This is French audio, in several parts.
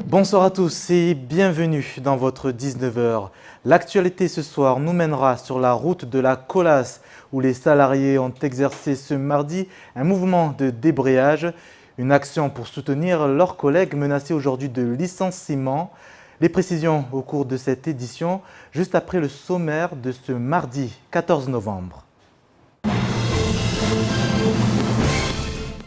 Bonsoir à tous et bienvenue dans votre 19h. L'actualité ce soir nous mènera sur la route de la Colas où les salariés ont exercé ce mardi un mouvement de débrayage, une action pour soutenir leurs collègues menacés aujourd'hui de licenciement. Les précisions au cours de cette édition, juste après le sommaire de ce mardi 14 novembre.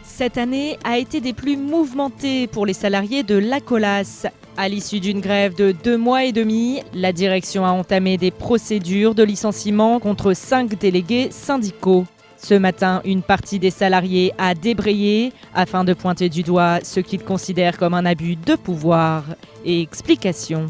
Cette année a été des plus mouvementées pour les salariés de la Colas. À l'issue d'une grève de 2 mois et demi, la direction a entamé des procédures de licenciement contre 5 délégués syndicaux. Ce matin, une partie des salariés a débrayé afin de pointer du doigt ce qu'ils considèrent comme un abus de pouvoir. Et explication.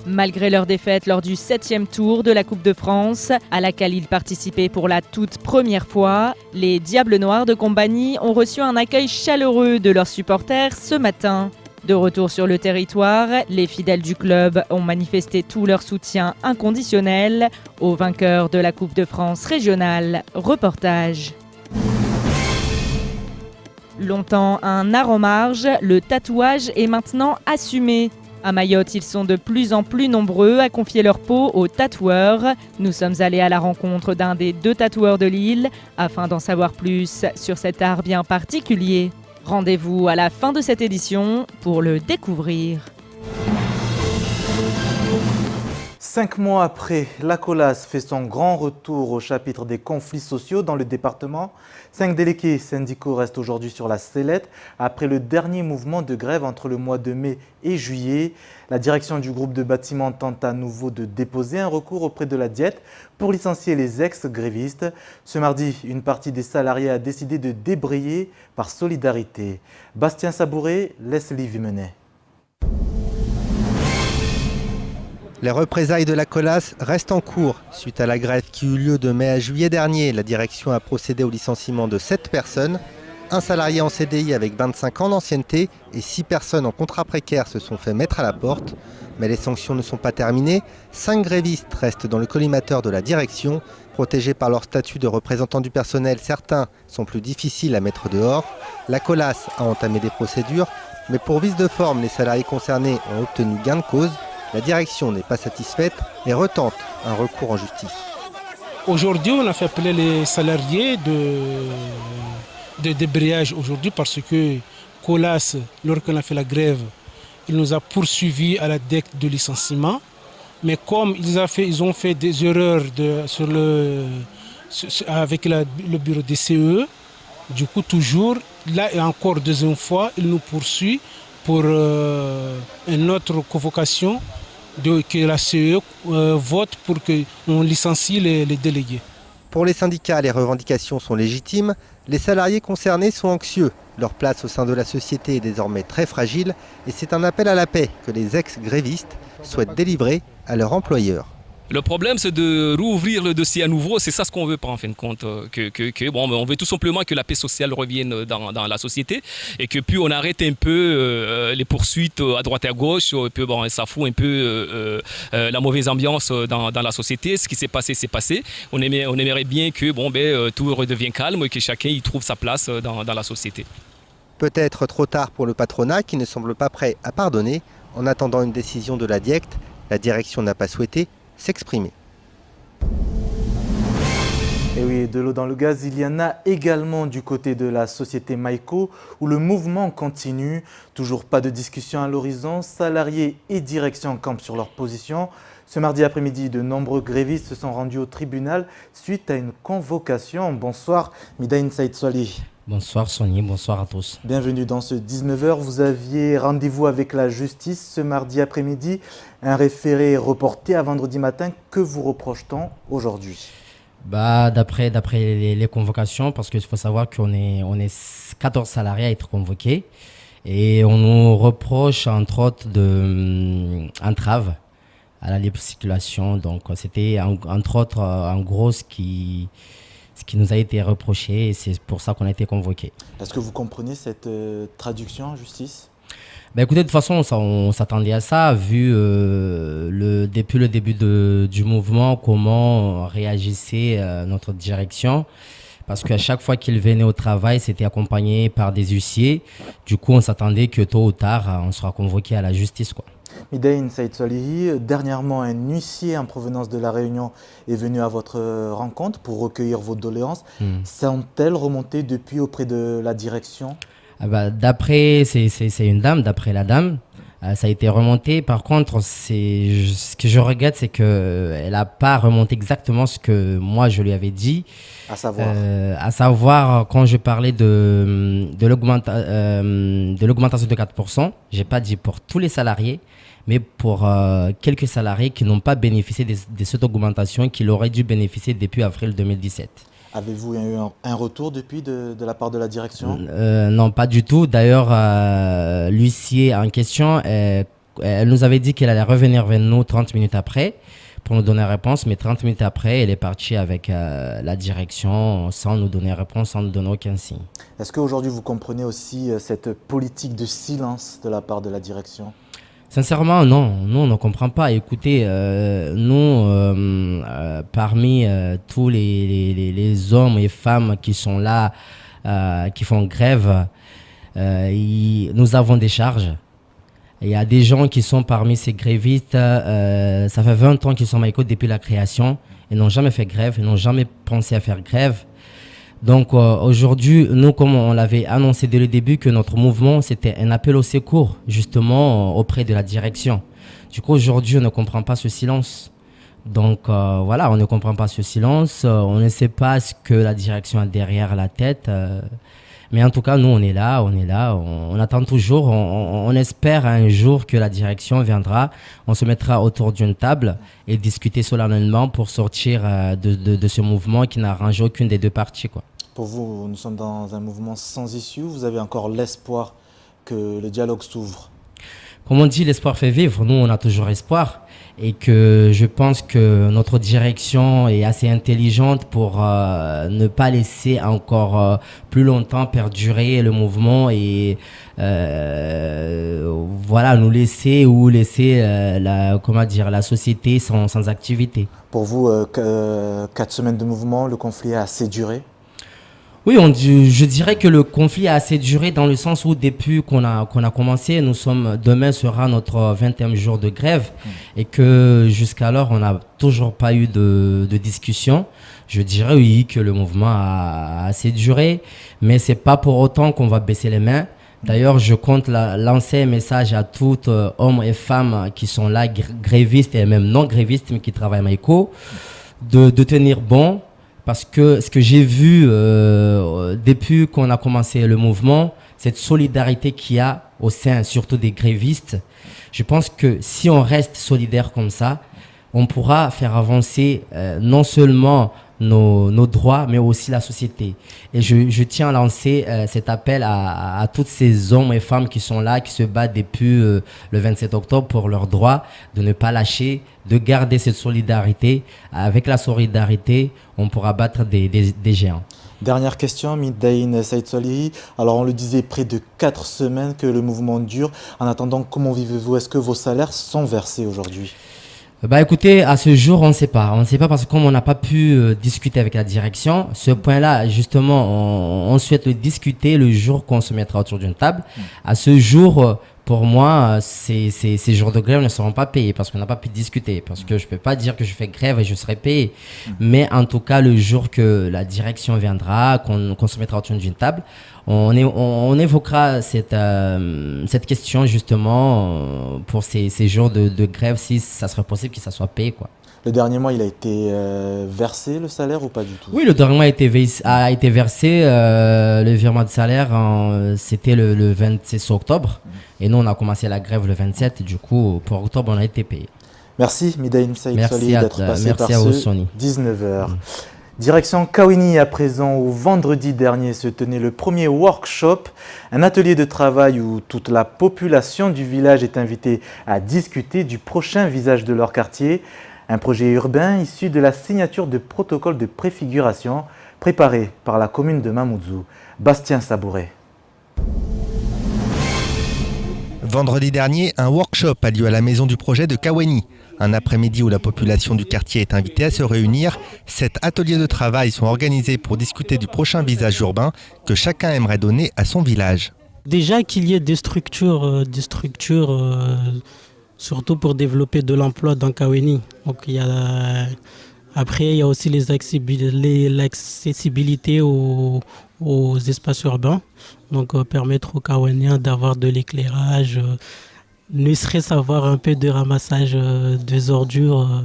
Malgré leur défaite lors du 7e tour de la Coupe de France, à laquelle ils participaient pour la toute première fois, les Diables Noirs de Combagny ont reçu un accueil chaleureux de leurs supporters ce matin. De retour sur le territoire, les fidèles du club ont manifesté tout leur soutien inconditionnel aux vainqueurs de la Coupe de France régionale. Reportage. Longtemps un art en marge, le tatouage est maintenant assumé. À Mayotte, ils sont de plus en plus nombreux à confier leur peau aux tatoueurs. Nous sommes allés à la rencontre d'un des 2 tatoueurs de l'île afin d'en savoir plus sur cet art bien particulier. Rendez-vous à la fin de cette édition pour le découvrir. 5 mois après, la Colas fait son grand retour au chapitre des conflits sociaux dans le département. 5 délégués syndicaux restent aujourd'hui sur la sellette après le dernier mouvement de grève entre le mois de mai et juillet. La direction du groupe de bâtiments tente à nouveau de déposer un recours auprès de la Diète pour licencier les ex-grévistes. Ce mardi, une partie des salariés a décidé de débrayer par solidarité. Bastien Sabouret, Leslie Vimenet. Les représailles de la Colas restent en cours. Suite à la grève qui eut lieu de mai à juillet dernier, la direction a procédé au licenciement de 7 personnes. Un salarié en CDI avec 25 ans d'ancienneté et 6 personnes en contrat précaire se sont fait mettre à la porte. Mais les sanctions ne sont pas terminées. 5 grévistes restent dans le collimateur de la direction. Protégés par leur statut de représentants du personnel, certains sont plus difficiles à mettre dehors. La Colas a entamé des procédures, mais pour vice de forme, les salariés concernés ont obtenu gain de cause. La direction n'est pas satisfaite et retente un recours en justice. Aujourd'hui, on a fait appeler les salariés de débrayage aujourd'hui parce que Colas, lorsqu'on a fait la grève, il nous a poursuivis à la DEC de licenciement. Mais comme ils ont fait des erreurs avec le bureau des CE, du coup toujours, là et encore deuxième fois, il nous poursuit pour une autre convocation que la CE vote pour qu'on licencie les délégués. Pour les syndicats, les revendications sont légitimes. Les salariés concernés sont anxieux. Leur place au sein de la société est désormais très fragile et c'est un appel à la paix que les ex-grévistes souhaitent délivrer à leur employeur. Le problème, c'est de rouvrir le dossier à nouveau. C'est ça ce qu'on veut pas en fin de compte. On veut tout simplement que la paix sociale revienne dans la société et que puis on arrête un peu les poursuites à droite et à gauche. Et puis, ça fout un peu la mauvaise ambiance dans la société. Ce qui s'est passé, c'est passé. On aimerait bien que tout redevienne calme et que chacun y trouve sa place dans la société. Peut-être trop tard pour le patronat qui ne semble pas prêt à pardonner. En attendant une décision de la DIECT, la direction n'a pas souhaité s'exprimer. Et oui, de l'eau dans le gaz, il y en a également du côté de la société Maïco où le mouvement continue. Toujours pas de discussion à l'horizon, salariés et direction campent sur leur position. Ce mardi après-midi, de nombreux grévistes se sont rendus au tribunal suite à une convocation. Bonsoir, Midaïn Saïd Swali. Bonsoir Sonny, bonsoir à tous. Bienvenue dans ce 19h. Vous aviez rendez-vous avec la justice ce mardi après-midi. Un référé reporté à vendredi matin. Que vous reproche-t-on aujourd'hui ? D'après les convocations, parce qu'il faut savoir qu'on est 14 salariés à être convoqués. Et on nous reproche entre autres d'entrave à la libre circulation. Donc c'était entre autres en gros ce qui nous a été reproché et c'est pour ça qu'on a été convoqués. Est-ce que vous comprenez cette traduction en justice ? Écoutez, de toute façon, on s'attendait à ça, vu depuis le début du mouvement, comment réagissait notre direction. Parce qu'à chaque fois qu'ils venaient au travail, c'était accompagné par des huissiers. Du coup, on s'attendait que tôt ou tard, on sera convoqué à la justice, quoi. Midaïn Saïd Solihi, dernièrement, un huissier en provenance de La Réunion est venu à votre rencontre pour recueillir vos doléances. Sont-elles remontées depuis auprès de la direction? D'après, c'est une dame, d'après la dame, ça a été remonté. Par contre, ce que je regrette, c'est qu'elle n'a pas remonté exactement ce que moi je lui avais dit. À savoir, quand je parlais de l'augmentation de 4%, je n'ai pas dit pour tous les salariés, mais pour quelques salariés qui n'ont pas bénéficié de cette augmentation, qu'ils auraient dû bénéficier depuis avril 2017. Avez-vous eu un retour depuis de la part de la direction? Non, pas du tout. D'ailleurs, l'huissier en question, elle nous avait dit qu'elle allait revenir vers nous 30 minutes après pour nous donner réponse, mais 30 minutes après, elle est partie avec la direction sans nous donner réponse, sans nous donner aucun signe. Est-ce qu'aujourd'hui vous comprenez aussi cette politique de silence de la part de la direction? Sincèrement, non. Nous, on ne comprend pas. Écoutez, nous, parmi tous les hommes et femmes qui sont là, qui font grève, nous avons des charges. Il y a des gens qui sont parmi ces grévistes, ça fait 20 ans qu'ils sont Maïko depuis la création. Ils n'ont jamais fait grève, ils n'ont jamais pensé à faire grève. Donc aujourd'hui, nous, comme on l'avait annoncé dès le début, que notre mouvement, c'était un appel au secours, justement, auprès de la direction. Du coup, aujourd'hui, on ne comprend pas ce silence. Donc voilà, on ne comprend pas ce silence. On ne sait pas ce que la direction a derrière la tête. Mais en tout cas, nous, on est là, on attend toujours. On espère un jour que la direction viendra. On se mettra autour d'une table et discuter solennellement pour sortir de ce mouvement qui n'arrange aucune des deux parties, quoi. Pour vous, nous sommes dans un mouvement sans issue. Vous avez encore l'espoir que le dialogue s'ouvre? Comme on dit, l'espoir fait vivre. Nous, on a toujours espoir. Et que je pense que notre direction est assez intelligente pour ne pas laisser encore plus longtemps perdurer le mouvement et voilà, nous laisser la société sans activité. Pour vous, 4 semaines de mouvement, le conflit a assez duré? Oui, je dirais que le conflit a assez duré dans le sens où depuis qu'on a commencé, demain sera notre 20e jour de grève et que jusqu'alors on n'a toujours pas eu de discussion. Je dirais oui que le mouvement a assez duré, mais c'est pas pour autant qu'on va baisser les mains. D'ailleurs, je compte lancer un message à toutes hommes et femmes qui sont là, grévistes et même non grévistes, mais qui travaillent à Maïko, de tenir bon. Parce que ce que j'ai vu depuis qu'on a commencé le mouvement, cette solidarité qu'il y a au sein surtout des grévistes, je pense que si on reste solidaire comme ça, on pourra faire avancer non seulement nos droits, mais aussi la société. Et je tiens à lancer cet appel à tous ces hommes et femmes qui sont là, qui se battent depuis le 27 octobre pour leurs droits, de ne pas lâcher, de garder cette solidarité. Avec la solidarité, on pourra battre des géants. Dernière question, Midaïn Saïd Solihi. Alors on le disait, près de 4 semaines que le mouvement dure. En attendant, comment vivez-vous? Est-ce que vos salaires sont versés aujourd'hui? Écoutez, à ce jour, on ne sait pas. On ne sait pas parce que comme on n'a pas pu discuter avec la direction, ce point-là, justement, on souhaite le discuter le jour qu'on se mettra autour d'une table. À ce jour, pour moi, ces jours de grève ne seront pas payés parce qu'on n'a pas pu discuter. Parce que je ne peux pas dire que je fais grève et je serai payé. Mais en tout cas, le jour que la direction viendra, qu'on se mettra autour d'une table, on évoquera cette question justement pour ces jours de grève, si ça serait possible que ça soit payé, quoi. Le dernier mois, il a été versé, le salaire, ou pas du tout? Oui, le dernier mois a été versé. Le virement de salaire, c'était le 26 octobre. Et nous, on a commencé la grève le 27. Du coup, pour octobre, on a été payé. Merci, Midaïn Saïd Solihi, d'être passé par vous, ce 19h. Direction Kaweni à présent, où vendredi dernier se tenait le premier workshop, un atelier de travail où toute la population du village est invitée à discuter du prochain visage de leur quartier. Un projet urbain issu de la signature de protocole de préfiguration préparé par la commune de Mamoudzou. Bastien Sabouret. Vendredi dernier, un workshop a lieu à la maison du projet de Kaweni, Un après-midi où la population du quartier est invitée à se réunir. 7 ateliers de travail sont organisés pour discuter du prochain visage urbain que chacun aimerait donner à son village. Déjà qu'il y ait des structures surtout pour développer de l'emploi dans Kaweni. Donc après, il y a aussi l'accessibilité aux espaces urbains. Donc permettre aux Kaweniens d'avoir de l'éclairage, ne serait-ce avoir un peu de ramassage des ordures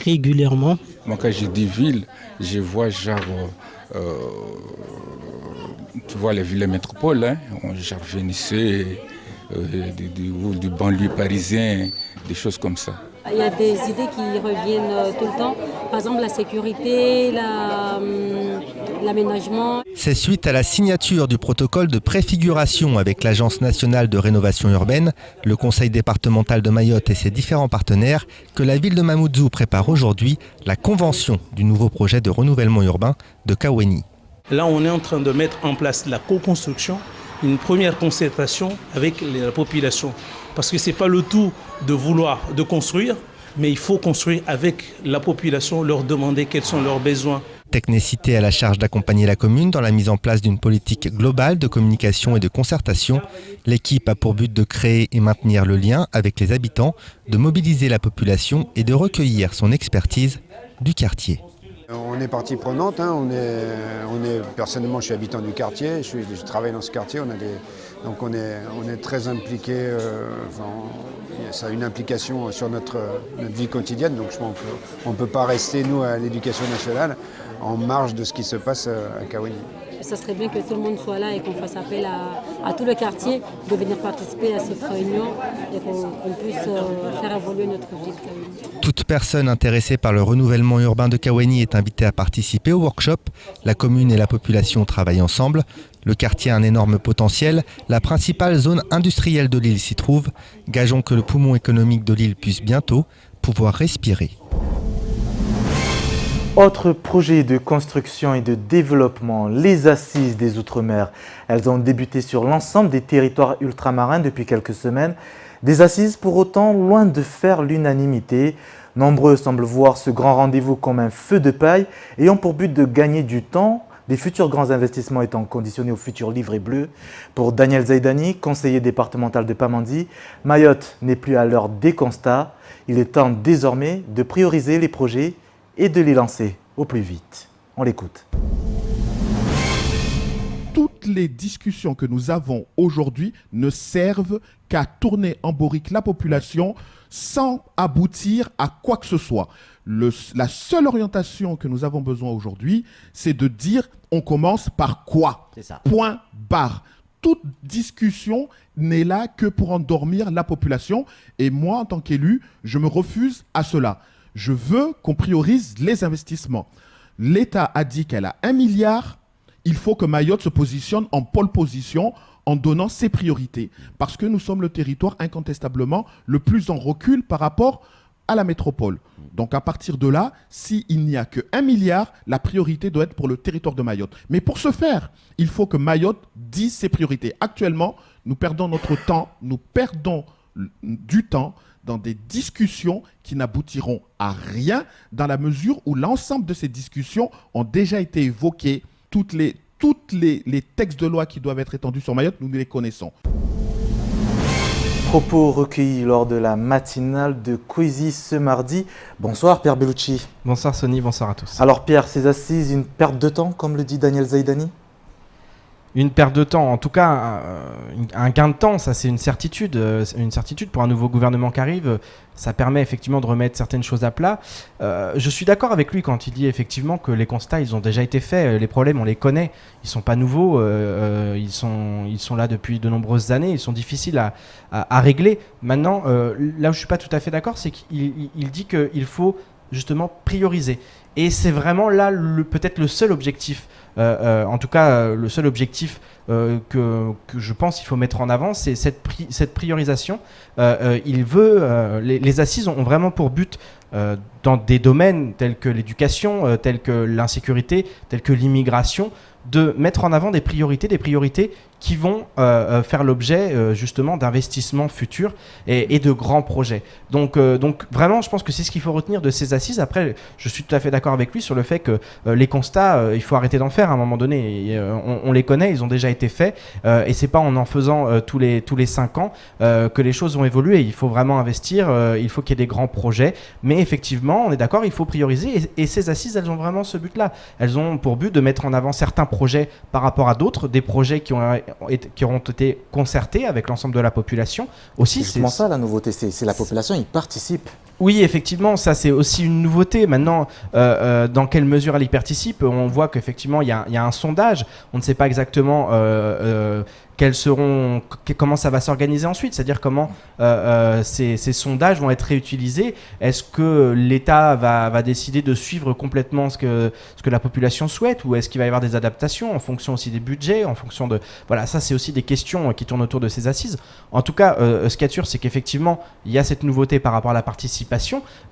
régulièrement. Moi, quand je dis ville, je vois genre, tu vois les villes métropoles, hein, genre Vénissieux, du banlieue parisien, des choses comme ça. Il y a des idées qui reviennent tout le temps, par exemple la sécurité, l'aménagement. C'est suite à la signature du protocole de préfiguration avec l'Agence nationale de rénovation urbaine, le Conseil départemental de Mayotte et ses différents partenaires que la ville de Mamoudzou prépare aujourd'hui la convention du nouveau projet de renouvellement urbain de Kaweni. Là, on est en train de mettre en place la co-construction, une première concertation avec la population. Parce que ce n'est pas le tout de construire, mais il faut construire avec la population, leur demander quels sont leurs besoins. Technécité à la charge d'accompagner la commune dans la mise en place d'une politique globale de communication et de concertation. L'équipe a pour but de créer et maintenir le lien avec les habitants, de mobiliser la population et de recueillir son expertise du quartier. On est partie prenante, hein. Personnellement je suis habitant du quartier, je travaille dans ce quartier, donc on est très impliqué, ça a une implication sur notre vie quotidienne, donc je pense qu'on ne peut pas rester nous à l'éducation nationale en marge de ce qui se passe à Kaweni. Ça serait bien que tout le monde soit là et qu'on fasse appel à tout le quartier de venir participer à cette réunion et qu'on puisse faire évoluer notre ville. Toute personne intéressée par le renouvellement urbain de Kaweni est invitée à participer au workshop. La commune et la population travaillent ensemble. Le quartier a un énorme potentiel. La principale zone industrielle de l'île s'y trouve. Gageons que le poumon économique de l'île puisse bientôt pouvoir respirer. Autre projet de construction et de développement, les Assises des Outre-mer. Elles ont débuté sur l'ensemble des territoires ultramarins depuis quelques semaines. Des assises pour autant loin de faire l'unanimité. Nombreux semblent voir ce grand rendez-vous comme un feu de paille ayant pour but de gagner du temps, des futurs grands investissements étant conditionnés au futur livret bleu. Pour Daniel Zaidani, conseiller départemental de Pamandzi, Mayotte n'est plus à l'heure des constats. Il est temps désormais de prioriser les projets et de les lancer au plus vite. On l'écoute. Toutes les discussions que nous avons aujourd'hui ne servent qu'à tourner en bourrique la population sans aboutir à quoi que ce soit. La seule orientation que nous avons besoin aujourd'hui, c'est de dire on commence par quoi ? C'est ça. Point barre. Toute discussion n'est là que pour endormir la population. Et moi, en tant qu'élu, je me refuse à cela. Je veux qu'on priorise les investissements. L'État a dit qu'elle a 1 milliard. Il faut que Mayotte se positionne en pole position en donnant ses priorités. Parce que nous sommes le territoire incontestablement le plus en recul par rapport à la métropole. Donc à partir de là, s'il n'y a que 1 milliard, la priorité doit être pour le territoire de Mayotte. Mais pour ce faire, il faut que Mayotte dise ses priorités. Actuellement, nous perdons notre temps, nous perdons du temps dans des discussions qui n'aboutiront à rien dans la mesure où l'ensemble de ces discussions ont déjà été évoquées. Toutes les textes de loi qui doivent être étendus sur Mayotte, nous les connaissons. Propos recueillis lors de la matinale de Kwezi ce mardi. Bonsoir Pierre Bellucci. Bonsoir Sony, bonsoir à tous. Alors Pierre, ces assises, une perte de temps comme le dit Daniel Zaidani ? Une perte de temps, en tout cas un gain de temps, ça c'est une certitude pour un nouveau gouvernement qui arrive. Ça permet effectivement de remettre certaines choses à plat. Je suis d'accord avec lui quand il dit effectivement que les constats ils ont déjà été faits, les problèmes on les connaît, ils sont pas nouveaux, ils sont là depuis de nombreuses années, ils sont difficiles à régler. Maintenant, là où je suis pas tout à fait d'accord, c'est qu'il dit qu'il faut justement prioriser. Et c'est vraiment là peut-être le seul objectif. En tout cas, le seul objectif que je pense qu'il faut mettre en avant, c'est cette priorisation. Il veut, les assises ont vraiment pour but, dans des domaines tels que l'éducation, tels que l'insécurité, tels que l'immigration, de mettre en avant des priorités qui vont faire l'objet justement d'investissements futurs et de grands projets. Donc vraiment, je pense que c'est ce qu'il faut retenir de ces assises. Après, je suis tout à fait d'accord avec lui sur le fait que les constats, il faut arrêter d'en faire à un moment donné. On les connaît, ils ont déjà été faits, et c'est pas en faisant tous les 5 ans que les choses vont évoluer. Il faut vraiment investir, il faut qu'il y ait des grands projets, mais effectivement, on est d'accord, il faut prioriser, et ces assises, elles ont vraiment ce but-là. Elles ont pour but de mettre en avant certains projets par rapport à d'autres, des projets qui auront été concertés avec l'ensemble de la population. Aussi, c'est justement ça la nouveauté, c'est la population, ils participent. Oui, effectivement, ça c'est aussi une nouveauté. Maintenant, dans quelle mesure elle y participe, on voit qu'effectivement il y a un sondage. On ne sait pas exactement comment ça va s'organiser ensuite, c'est-à-dire comment ces sondages vont être réutilisés. Est-ce que l'État va décider de suivre complètement ce que la population souhaite, ou est-ce qu'il va y avoir des adaptations en fonction aussi des budgets, en fonction de... Voilà, ça c'est aussi des questions qui tournent autour de ces assises. En tout cas, ce qu'il y a de sûr, c'est qu'effectivement, il y a cette nouveauté par rapport à la participation,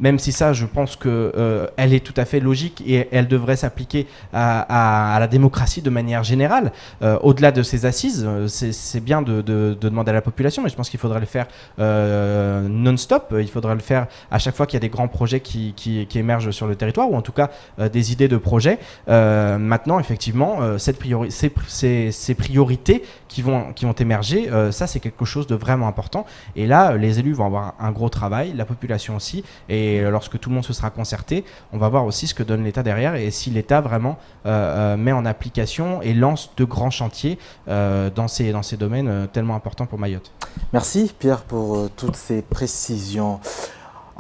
même si ça, je pense qu'elle est tout à fait logique et elle devrait s'appliquer à la démocratie de manière générale. Au-delà de ces assises, c'est bien de demander à la population, mais je pense qu'il faudrait le faire non-stop. Il faudrait le faire à chaque fois qu'il y a des grands projets qui émergent sur le territoire, ou en tout cas des idées de projets. Maintenant, effectivement, ces priorités qui vont émerger, ça c'est quelque chose de vraiment important. Et là, les élus vont avoir un gros travail, la population aussi. Et lorsque tout le monde se sera concerté, on va voir aussi ce que donne l'État derrière, et si l'État vraiment met en application et lance de grands chantiers dans ces domaines tellement importants pour Mayotte. Merci Pierre pour toutes ces précisions.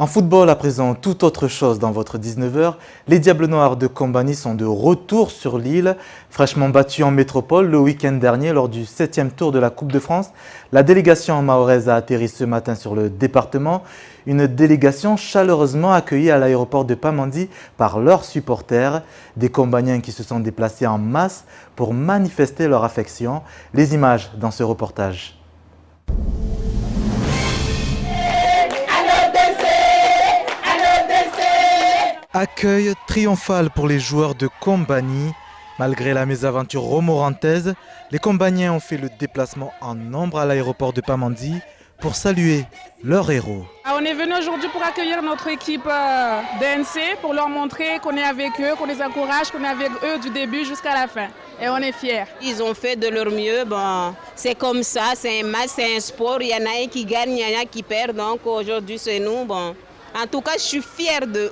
En football à présent, toute autre chose dans votre 19h. Les Diables Noirs de Combani sont de retour sur l'île, fraîchement battus en métropole le week-end dernier lors du 7e tour de la Coupe de France. La délégation mahoraise a atterri ce matin sur le département. Une délégation chaleureusement accueillie à l'aéroport de Pamandzi par leurs supporters, des Combaniens qui se sont déplacés en masse pour manifester leur affection. Les images dans ce reportage. Accueil triomphal pour les joueurs de Combani. Malgré la mésaventure romorantaise, les Combaniens ont fait le déplacement en nombre à l'aéroport de Pamandzi pour saluer leur héros. On est venu aujourd'hui pour accueillir notre équipe DNC, pour leur montrer qu'on est avec eux, qu'on les encourage, qu'on est avec eux du début jusqu'à la fin. Et on est fiers. Ils ont fait de leur mieux. Bon, c'est comme ça, c'est un match, c'est un sport. Il y en a un qui gagne, il y en a qui perd. Donc aujourd'hui, c'est nous. Bon, en tout cas, je suis fière d'eux.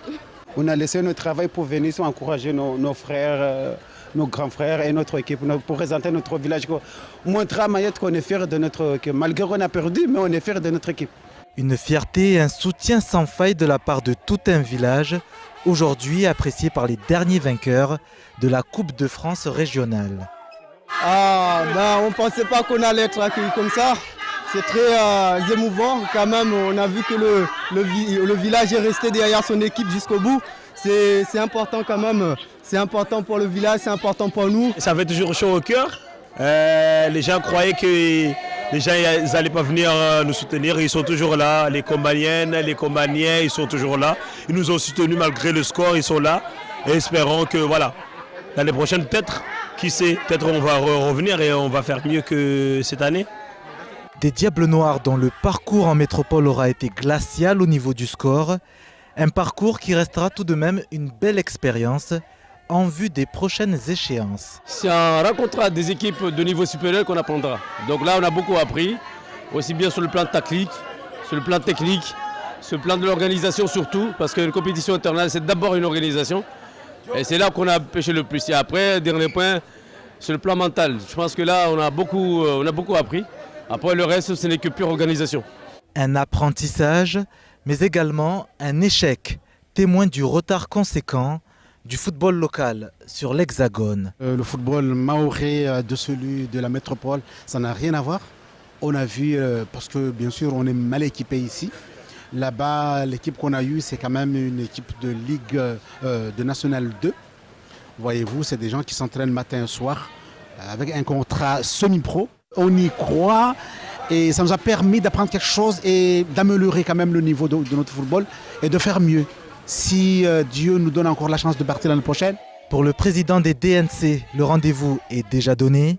On a laissé notre travail pour venir encourager nos frères, nos grands frères et notre équipe, pour présenter notre village, montrer à Mayotte qu'on est fiers de notre équipe. Malgré qu'on a perdu, mais on est fiers de notre équipe. Une fierté et un soutien sans faille de la part de tout un village, aujourd'hui apprécié par les derniers vainqueurs de la Coupe de France régionale. On ne pensait pas qu'on allait être accueillis comme ça. C'est très émouvant quand même. On a vu que le village est resté derrière son équipe jusqu'au bout. C'est important quand même. C'est important pour le village, c'est important pour nous. Ça fait toujours chaud au cœur. Les gens croyaient que les gens n'allaient pas venir nous soutenir. Ils sont toujours là. Les Combaniennes, les Combaniens, ils sont toujours là. Ils nous ont soutenus malgré le score. Ils sont là. Et espérons que voilà, l'année prochaine peut-être, qui sait, peut-être on va revenir et on va faire mieux que cette année. Des Diables Noirs dont le parcours en métropole aura été glacial au niveau du score. Un parcours qui restera tout de même une belle expérience en vue des prochaines échéances. C'est en rencontrant des équipes de niveau supérieur qu'on apprendra. Donc là, on a beaucoup appris, aussi bien sur le plan tactique, sur le plan technique, sur le plan de l'organisation surtout, parce qu'une compétition internationale, c'est d'abord une organisation. Et c'est là qu'on a pêché le plus. Et après, dernier point, sur le plan mental. Je pense que là, on a beaucoup appris. Après, le reste, ce n'est que pure organisation. Un apprentissage, mais également un échec, témoin du retard conséquent du football local sur l'Hexagone. Le football mahorais de celui de la métropole, ça n'a rien à voir. On a vu, parce que bien sûr, on est mal équipé ici. Là-bas, l'équipe qu'on a eue, c'est quand même une équipe de Ligue de National 2. Voyez-vous, c'est des gens qui s'entraînent matin et soir avec un contrat semi-pro. On y croit et ça nous a permis d'apprendre quelque chose et d'améliorer quand même le niveau de notre football et de faire mieux. Si Dieu nous donne encore la chance de partir l'année prochaine. Pour le président des DNC, le rendez-vous est déjà donné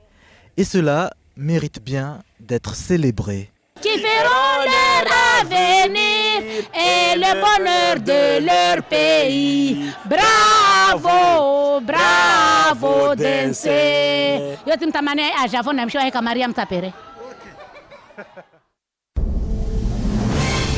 et cela méritent bien d'être célébrés. Qui feront leur avenir et le bonheur de leur pays. Bravo, bravo, Densé. Yo timtamane a Javon namsho e Mariam Tapere.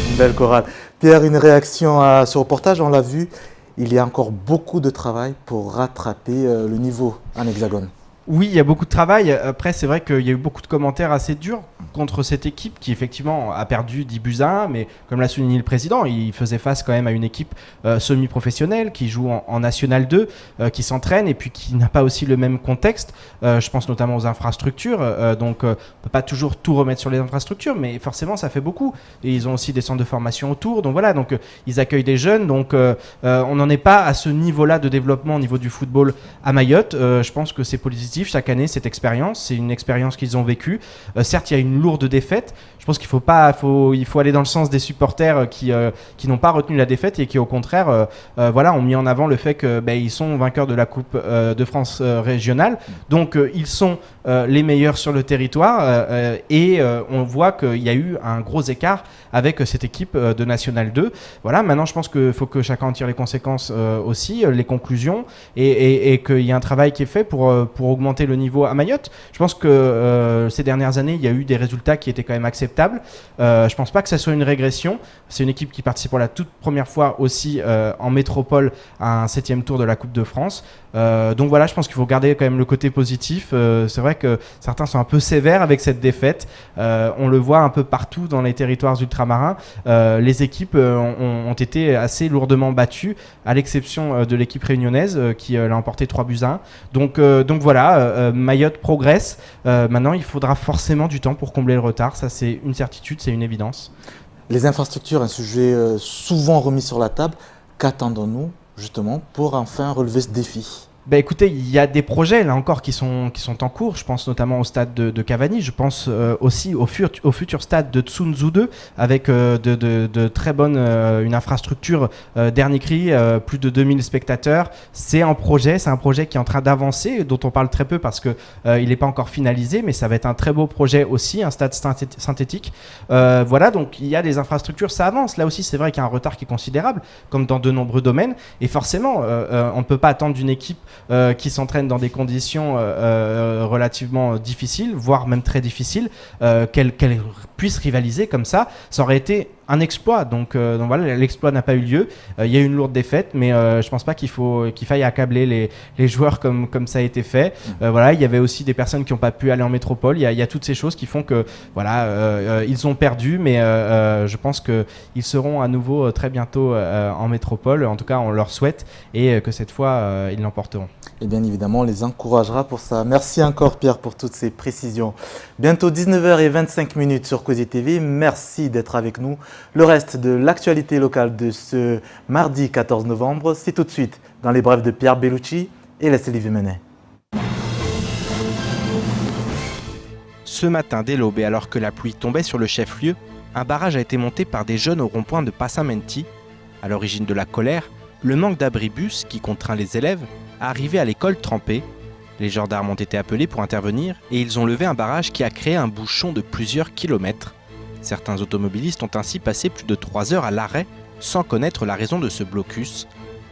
Une belle chorale. Pierre, une réaction à ce reportage, on l'a vu, il y a encore beaucoup de travail pour rattraper le niveau en Hexagone. Oui, il y a beaucoup de travail. Après, c'est vrai qu'il y a eu beaucoup de commentaires assez durs contre cette équipe qui, effectivement, a perdu 10 buts à 1. Mais comme l'a souligné le président, il faisait face quand même à une équipe semi-professionnelle qui joue en National 2, qui s'entraîne et puis qui n'a pas aussi le même contexte. Je pense notamment aux infrastructures. Donc, on ne peut pas toujours tout remettre sur les infrastructures, mais forcément, ça fait beaucoup. Et ils ont aussi des centres de formation autour. Donc, voilà, donc, ils accueillent des jeunes. Donc, on n'en est pas à ce niveau-là de développement au niveau du football à Mayotte. Je pense que c'est positif. Chaque année, cette expérience, c'est une expérience qu'ils ont vécue. Certes, il y a une lourde défaite. Je pense qu'il faut aller dans le sens des supporters qui n'ont pas retenu la défaite et qui, au contraire, ont mis en avant le fait qu'ils sont vainqueurs de la Coupe de France régionale. Donc, ils sont les meilleurs sur le territoire et on voit qu'il y a eu un gros écart avec cette équipe de National 2. Voilà, maintenant, je pense qu'il faut que chacun en tire les conséquences aussi, les conclusions et qu'il y a un travail qui est fait pour augmenter le niveau à Mayotte. Je pense que ces dernières années, il y a eu des résultats qui étaient quand même acceptables. Je pense pas que ça soit une régression. C'est une équipe qui participe pour la toute première fois aussi en métropole à un 7e tour de la Coupe de France. Donc voilà, je pense qu'il faut garder quand même le côté positif. C'est vrai que certains sont un peu sévères avec cette défaite. On le voit un peu partout dans les territoires ultramarins. Les équipes ont été assez lourdement battues, à l'exception de l'équipe réunionnaise qui l'a emporté 3 buts à 1. Donc voilà, Mayotte progresse. Maintenant, il faudra forcément du temps pour combler le retard. Ça, c'est une certitude, c'est une évidence. Les infrastructures, un sujet souvent remis sur la table. Qu'attendons-nous justement pour enfin relever ce défi ? Écoutez, il y a des projets là encore qui sont en cours. Je pense notamment au stade de Cavani. Je pense aussi au futur stade de Tsunzu 2 avec de très bonnes une infrastructure dernier cri, plus de 2000 spectateurs. C'est un projet qui est en train d'avancer, dont on parle très peu parce que il n'est pas encore finalisé, mais ça va être un très beau projet aussi, un stade synthétique. Voilà, donc il y a des infrastructures, ça avance. Là aussi, c'est vrai qu'il y a un retard qui est considérable, comme dans de nombreux domaines. Et forcément, on ne peut pas attendre d'une équipe qui s'entraînent dans des conditions relativement difficiles, voire même très difficiles, qu'elle puisse rivaliser comme ça aurait été un exploit. Donc voilà, l'exploit n'a pas eu lieu. Il y a eu une lourde défaite, mais je pense pas qu'il faille accabler les joueurs comme ça a été fait. Voilà, il y avait aussi des personnes qui n'ont pas pu aller en métropole. Il y a toutes ces choses qui font que voilà, ils ont perdu, mais je pense qu'ils seront à nouveau très bientôt en métropole. En tout cas, on leur souhaite et que cette fois, ils l'emporteront. Et bien évidemment, on les encouragera pour ça. Merci encore Pierre pour toutes ces précisions. Bientôt 19h25 sur Causi TV. Merci d'être avec nous. Le reste de l'actualité locale de ce mardi 14 novembre, c'est tout de suite dans les brèves de Pierre Bellucci et Leslie Vimenet. Ce matin, dès l'aube et alors que la pluie tombait sur le chef-lieu, un barrage a été monté par des jeunes au rond-point de Passamenti. À l'origine de la colère, le manque d'abribus qui contraint les élèves à arriver à l'école trempée. Les gendarmes ont été appelés pour intervenir et ils ont levé un barrage qui a créé un bouchon de plusieurs kilomètres. Certains automobilistes ont ainsi passé plus de 3 heures à l'arrêt sans connaître la raison de ce blocus.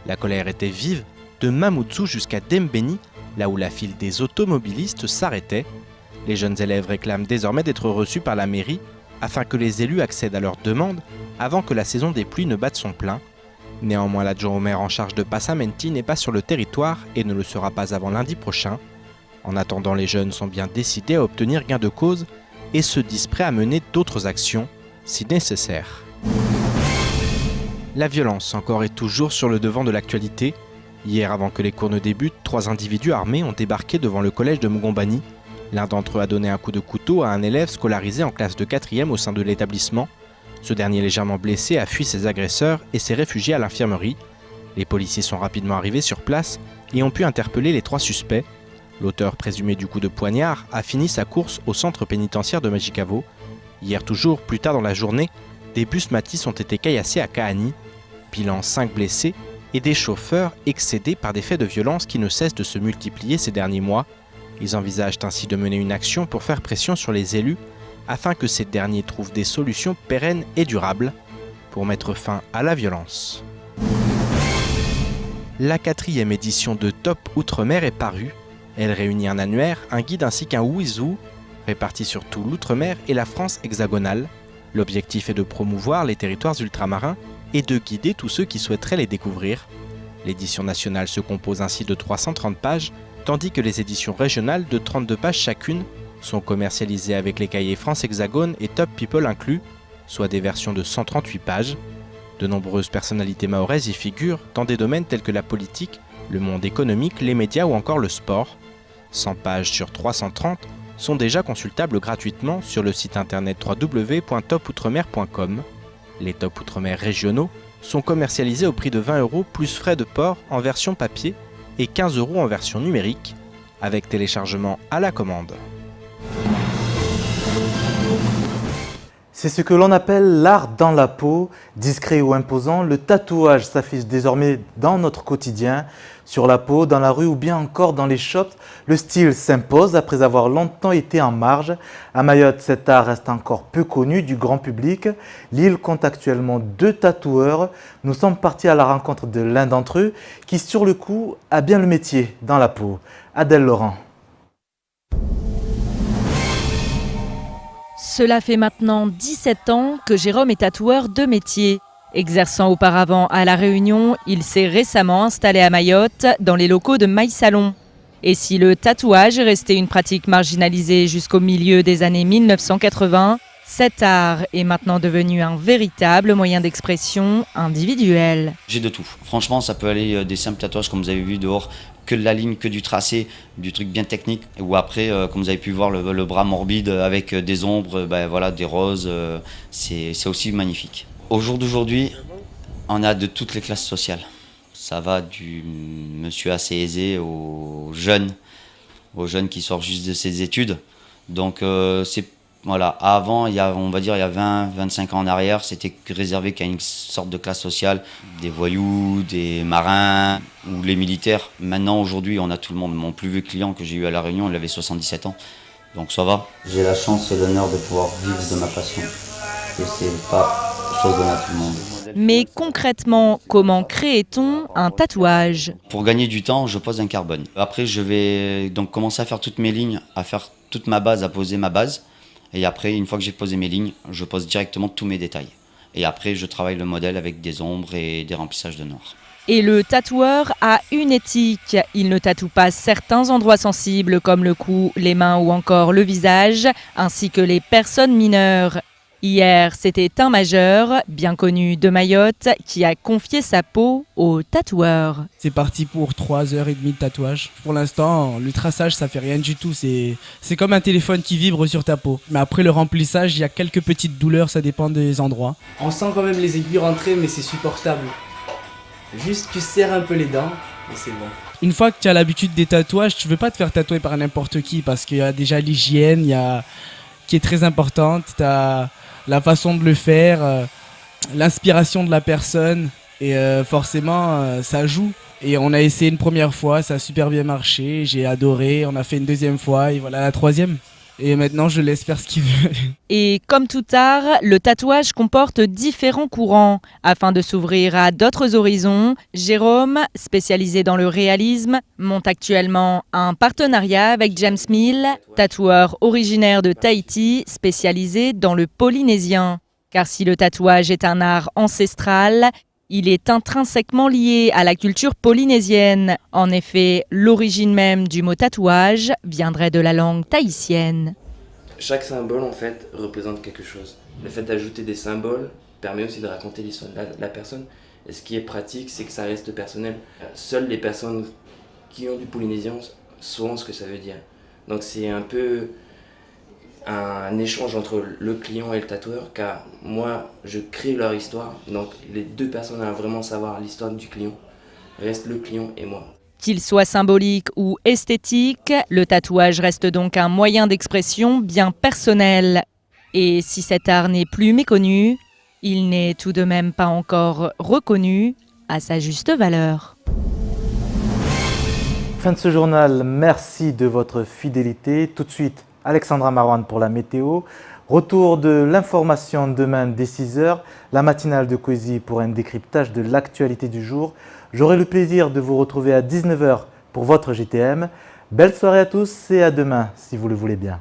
La colère était vive de Mamoudzou jusqu'à Dembéni, là où la file des automobilistes s'arrêtait. Les jeunes élèves réclament désormais d'être reçus par la mairie afin que les élus accèdent à leurs demandes avant que la saison des pluies ne batte son plein. Néanmoins, l'adjoint au maire en charge de Passamenti n'est pas sur le territoire et ne le sera pas avant lundi prochain. En attendant, les jeunes sont bien décidés à obtenir gain de cause et se disent prêts à mener d'autres actions si nécessaire. La violence encore et toujours sur le devant de l'actualité. Hier, avant que les cours ne débutent, 3 individus armés ont débarqué devant le collège de Mugombani. L'un d'entre eux a donné un coup de couteau à un élève scolarisé en classe de 4e au sein de l'établissement. Ce dernier, légèrement blessé, a fui ses agresseurs et s'est réfugié à l'infirmerie. Les policiers sont rapidement arrivés sur place et ont pu interpeller les 3 suspects. L'auteur présumé du coup de poignard a fini sa course au centre pénitentiaire de Majicavo. Hier toujours, plus tard dans la journée, des bus Matisse ont été caillassés à Kahani. Bilan 5 blessés et des chauffeurs excédés par des faits de violence qui ne cessent de se multiplier ces derniers mois. Ils envisagent ainsi de mener une action pour faire pression sur les élus afin que ces derniers trouvent des solutions pérennes et durables pour mettre fin à la violence. La 4e édition de Top Outre-mer est parue. Elle réunit un annuaire, un guide ainsi qu'un wizou répartis sur tout l'outre-mer et la France hexagonale. L'objectif est de promouvoir les territoires ultramarins et de guider tous ceux qui souhaiteraient les découvrir. L'édition nationale se compose ainsi de 330 pages, tandis que les éditions régionales de 32 pages chacune sont commercialisées avec les cahiers France Hexagone et Top People inclus, soit des versions de 138 pages. De nombreuses personnalités mahoraises y figurent dans des domaines tels que la politique, le monde économique, les médias ou encore le sport. 100 pages sur 330 sont déjà consultables gratuitement sur le site internet www.topoutremer.com. Les Top Outre-mer régionaux sont commercialisés au prix de 20 € plus frais de port en version papier et 15 € en version numérique, avec téléchargement à la commande. C'est ce que l'on appelle l'art dans la peau. Discret ou imposant, le tatouage s'affiche désormais dans notre quotidien, sur la peau, dans la rue ou bien encore dans les shops. Le style s'impose après avoir longtemps été en marge. À Mayotte, cet art reste encore peu connu du grand public. L'île compte actuellement 2 tatoueurs. Nous sommes partis à la rencontre de l'un d'entre eux qui, sur le coup, a bien le métier dans la peau. Adèle Laurent. Cela fait maintenant 17 ans que Jérôme est tatoueur de métier. Exerçant auparavant à La Réunion, il s'est récemment installé à Mayotte, dans les locaux de My Salon. Et si le tatouage est resté une pratique marginalisée jusqu'au milieu des années 1980, cet art est maintenant devenu un véritable moyen d'expression individuel. J'ai de tout. Franchement, ça peut aller des simples tatouages comme vous avez vu dehors, que de la ligne, que du tracé, du truc bien technique. Ou après, comme vous avez pu voir, le bras morbide avec des ombres, voilà, des roses, c'est aussi magnifique. Au jour d'aujourd'hui, on a de toutes les classes sociales. Ça va du monsieur assez aisé aux jeunes qui sortent juste de ses études. Donc c'est voilà, avant, on va dire il y a 20-25 ans en arrière, c'était réservé qu'à une sorte de classe sociale, des voyous, des marins ou les militaires. Maintenant, aujourd'hui, on a tout le monde. Mon plus vieux client que j'ai eu à La Réunion, il avait 77 ans. Donc ça va. J'ai la chance et l'honneur de pouvoir vivre de ma passion. Et c'est pas chose donnée à tout le monde. Mais concrètement, comment crée-t-on un tatouage ? Pour gagner du temps, je pose un carbone. Après, je vais donc commencer à faire toutes mes lignes, à faire toute ma base, à poser ma base. Et après, une fois que j'ai posé mes lignes, je pose directement tous mes détails. Et après, je travaille le modèle avec des ombres et des remplissages de noir. Et le tatoueur a une éthique. Il ne tatoue pas certains endroits sensibles comme le cou, les mains ou encore le visage, ainsi que les personnes mineures. Hier, c'était un majeur, bien connu de Mayotte, qui a confié sa peau au tatoueur. C'est parti pour 3h30 de tatouage. Pour l'instant, le traçage, ça fait rien du tout. C'est comme un téléphone qui vibre sur ta peau. Mais après le remplissage, il y a quelques petites douleurs, ça dépend des endroits. On sent quand même les aiguilles rentrer, mais c'est supportable. Juste, tu serres un peu les dents et c'est bon. Une fois que tu as l'habitude des tatouages, tu veux pas te faire tatouer par n'importe qui parce qu'il y a déjà l'hygiène qui est très importante. Tu as la façon de le faire, l'inspiration de la personne et forcément ça joue. Et on a essayé une première fois, ça a super bien marché, j'ai adoré, on a fait une deuxième fois et voilà la troisième. Et maintenant je laisse faire ce qu'il veut. Et comme tout art, le tatouage comporte différents courants. Afin de s'ouvrir à d'autres horizons, Jérôme, spécialisé dans le réalisme, monte actuellement un partenariat avec James Mill, tatoueur originaire de Tahiti, spécialisé dans le polynésien. Car si le tatouage est un art ancestral, il est intrinsèquement lié à la culture polynésienne. En effet, l'origine même du mot tatouage viendrait de la langue tahitienne. Chaque symbole, en fait, représente quelque chose. Le fait d'ajouter des symboles permet aussi de raconter l'histoire de la personne. Et ce qui est pratique, c'est que ça reste personnel. Seules les personnes qui ont du polynésien sauront ce que ça veut dire. Donc c'est un peu un échange entre le client et le tatoueur, car moi, je crée leur histoire. Donc les deux personnes doivent vraiment savoir l'histoire du client. Reste le client et moi. Qu'il soit symbolique ou esthétique, le tatouage reste donc un moyen d'expression bien personnel. Et si cet art n'est plus méconnu, il n'est tout de même pas encore reconnu à sa juste valeur. Fin de ce journal, merci de votre fidélité. Tout de suite, Alexandra Marouane pour la météo. Retour de l'information demain dès 6h, la matinale de Kwesi pour un décryptage de l'actualité du jour. J'aurai le plaisir de vous retrouver à 19h pour votre JTM. Belle soirée à tous et à demain si vous le voulez bien.